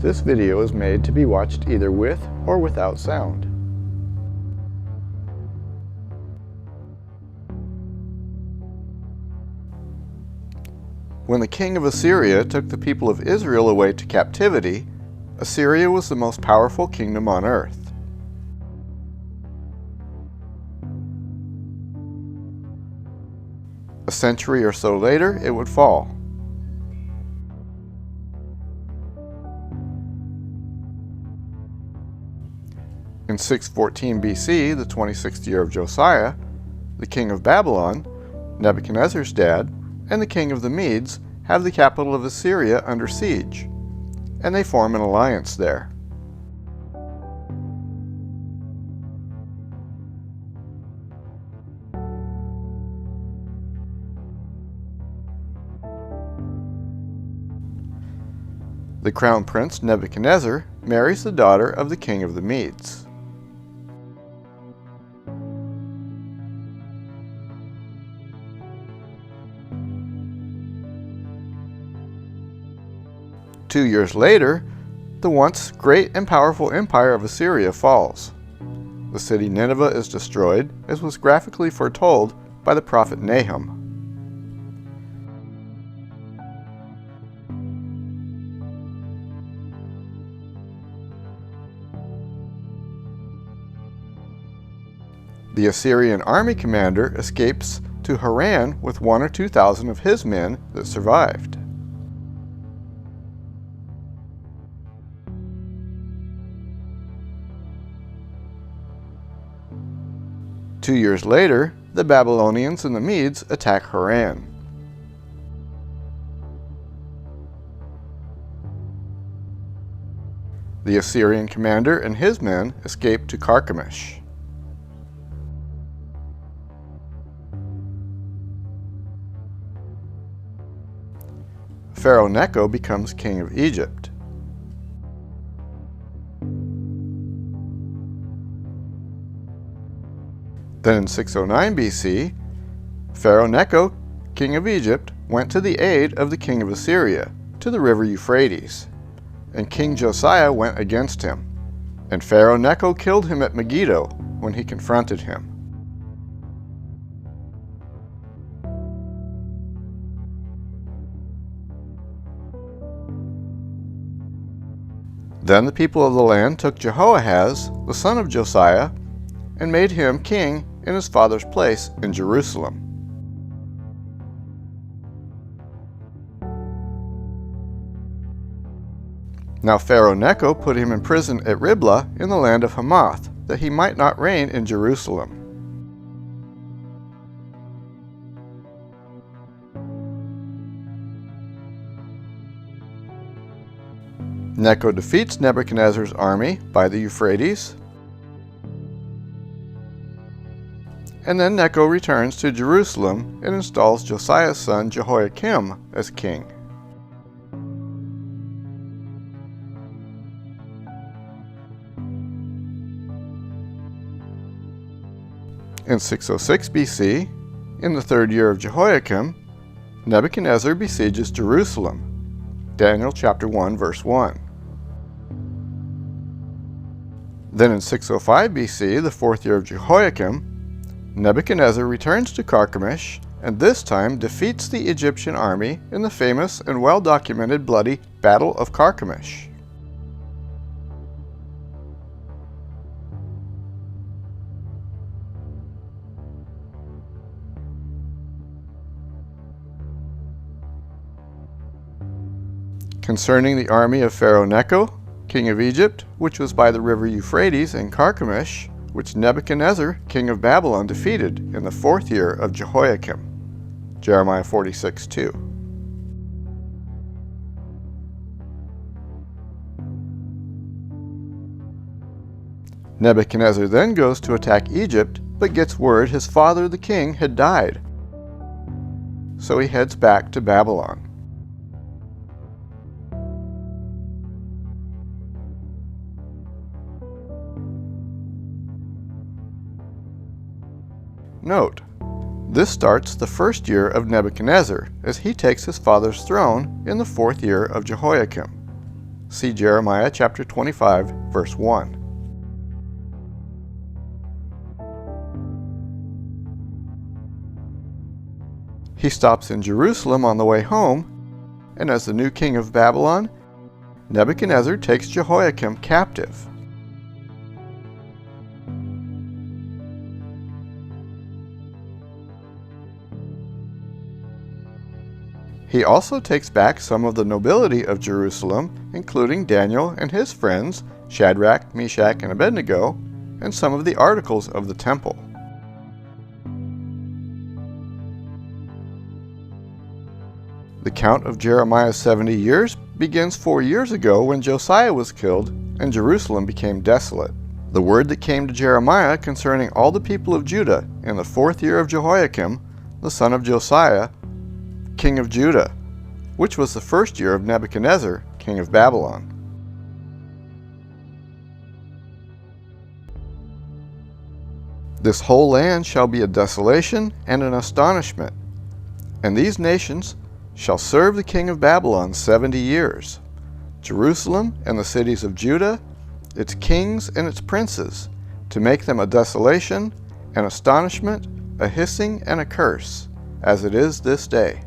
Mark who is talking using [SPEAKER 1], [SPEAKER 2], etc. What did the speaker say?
[SPEAKER 1] This video is made to be watched either with or without sound. When the king of Assyria took the people of Israel away to captivity, Assyria was the most powerful kingdom on earth. A century or so later, it would fall. In 614 BC, the 26th year of Josiah, the king of Babylon, Nebuchadnezzar's dad, and the king of the Medes have the capital of Assyria under siege, and they form an alliance there. The crown prince Nebuchadnezzar marries the daughter of the king of the Medes. Two years later, the once great and powerful empire of Assyria falls. The city Nineveh is destroyed, as was graphically foretold by the prophet Nahum. The Assyrian army commander escapes to Haran with 1,000 or 2,000 of his men that survived. Two years later, the Babylonians and the Medes attack Haran. The Assyrian commander and his men escape to Carchemish. Pharaoh Necho becomes king of Egypt. Then in 609 BC, Pharaoh Necho, king of Egypt, went to the aid of the king of Assyria, to the river Euphrates, and King Josiah went against him, and Pharaoh Necho killed him at Megiddo when he confronted him. Then the people of the land took Jehoahaz, the son of Josiah, and made him king in his father's place in Jerusalem. Now Pharaoh Necho put him in prison at Riblah in the land of Hamath, that he might not reign in Jerusalem. Necho defeats Nebuchadnezzar's army by the Euphrates, and then Necho returns to Jerusalem and installs Josiah's son Jehoiakim as king. In 606 BC, in the third year of Jehoiakim, Nebuchadnezzar besieges Jerusalem. Daniel chapter 1 verse 1. Then in 605 BC, the fourth year of Jehoiakim, Nebuchadnezzar returns to Carchemish and this time defeats the Egyptian army in the famous and well-documented bloody Battle of Carchemish. Concerning the army of Pharaoh Necho, king of Egypt, which was by the river Euphrates in Carchemish, which Nebuchadnezzar, king of Babylon, defeated in the fourth year of Jehoiakim. Jeremiah 46:2. Nebuchadnezzar then goes to attack Egypt, but gets word his father the king had died. So he heads back to Babylon. Note, this starts the first year of Nebuchadnezzar, as he takes his father's throne in the fourth year of Jehoiakim. See Jeremiah chapter 25, verse 1. He stops in Jerusalem on the way home, and as the new king of Babylon, Nebuchadnezzar takes Jehoiakim captive. He also takes back some of the nobility of Jerusalem, including Daniel and his friends, Shadrach, Meshach, and Abednego, and some of the articles of the temple. The count of Jeremiah's 70 years begins 4 years ago when Josiah was killed and Jerusalem became desolate. The word that came to Jeremiah concerning all the people of Judah in the 4th year of Jehoiakim, the son of Josiah, king of Judah, which was the 1st year of Nebuchadnezzar, king of Babylon. This whole land shall be a desolation and an astonishment, and these nations shall serve the king of Babylon 70 years. Jerusalem and the cities of Judah, its kings and its princes, to make them a desolation, an astonishment, a hissing, and a curse, as it is this day.